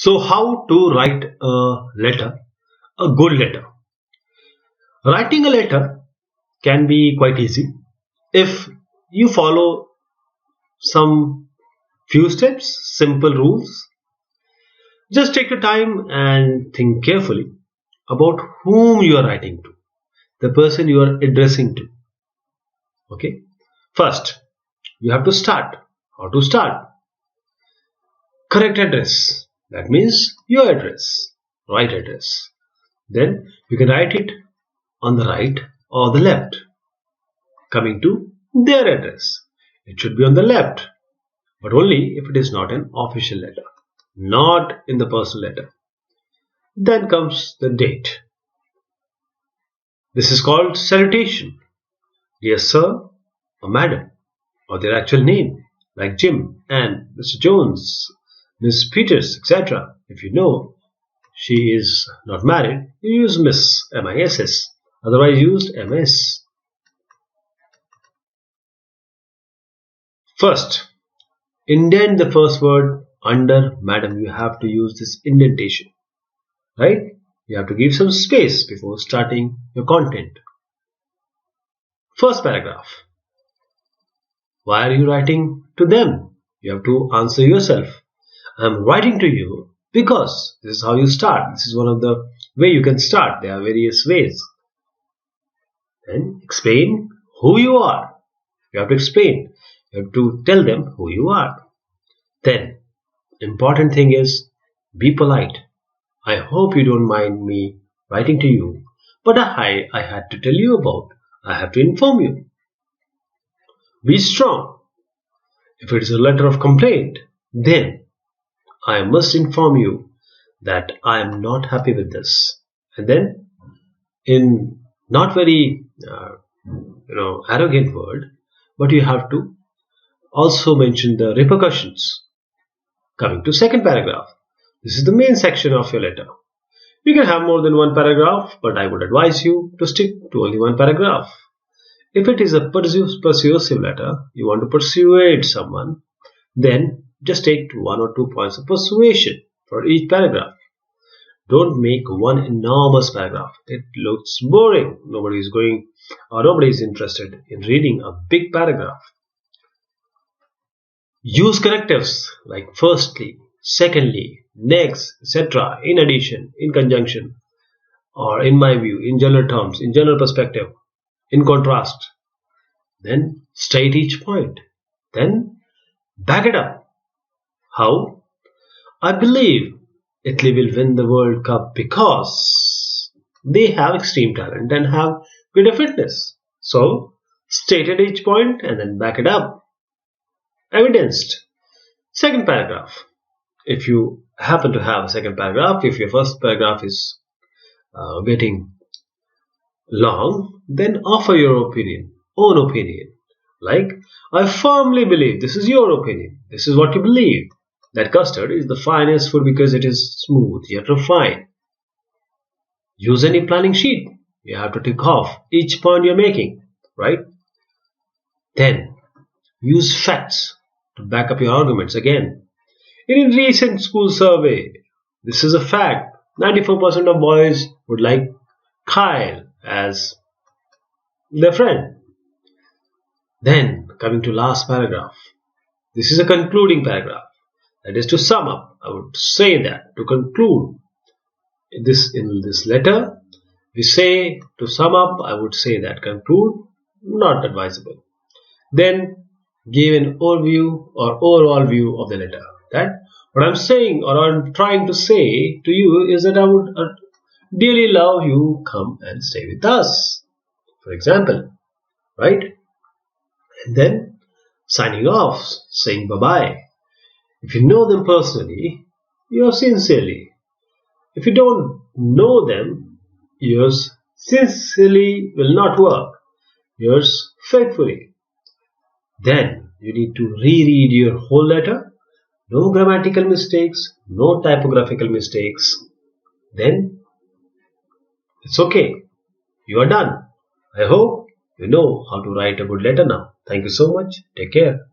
So, how to write a letter, a good letter? Writing a letter can be quite easy if you follow some few steps, simple rules. Just take your time and think carefully about whom you are writing to, the person you are addressing to. Okay, first you have to start. How to start? Correct address. That means your address, right address. Then you can write it on the right or the left. Coming to their address, it should be on the left, but only if it is not an official letter, not in the personal letter. Then comes the date. This is called salutation. Dear sir or madam, or their actual name, like Jim, Anne, Mr. Jones, Miss Peters, etc. If you know she is not married, you use Miss, M-I-S-S, otherwise used M-S. First, indent the first word under madam. You have to use this indentation, right? You have to give some space before starting your content. First paragraph. Why are you writing to them? You have to answer yourself. I am writing to you because this is how you start. This is one of the way you can start. There are various ways. Then explain who you are. You have to explain. You have to tell them who you are. Then, important thing is be polite. I hope you don't mind me writing to you, but I had to tell you about. I have to inform you. Be strong. If it is a letter of complaint, then I must inform you that I am not happy with this. And then, in not very arrogant word, but you have to also mention the repercussions. Coming to second paragraph. This is the main section of your letter. You can have more than one paragraph, but I would advise you to stick to only one paragraph. If it is a persuasive letter, you want to persuade someone, then just take 1 or 2 points of persuasion for each paragraph. Don't make one enormous paragraph. It looks boring. Nobody is interested in reading a big paragraph. Use correctives like firstly, secondly, next, etc. in addition, in conjunction, or in my view, in general terms, in general perspective, in contrast. Then state each point. Then back it up. How? I believe Italy will win the World Cup because they have extreme talent and have greater fitness. So state at each point and then back it up. Evidenced. Second paragraph. If you happen to have a second paragraph, if your first paragraph is getting long, then offer your own opinion. Like, I firmly believe, this is your opinion, this is what you believe, that custard is the finest food because it is smooth yet refined. Use any planning sheet. You have to tick off each point you're making, right? Then use facts to back up your arguments again. In a recent school survey, this is a fact, 94% of boys would like Kyle as their friend. Then, coming to last paragraph, this is a concluding paragraph. That is to sum up. I would say that to conclude in this letter, we say to sum up. I would say that conclude, not advisable. Then give an overview or overall view of the letter. That what I'm saying or I'm trying to say to you is that I would dearly love you come and stay with us. For example, right? And then signing off, saying bye-bye. If you know them personally, yours sincerely. If you don't know them, yours sincerely will not work. Yours faithfully. Then you need to reread your whole letter. No grammatical mistakes, no typographical mistakes. Then it's okay. You are done. I hope you know how to write a good letter now. Thank you so much. Take care.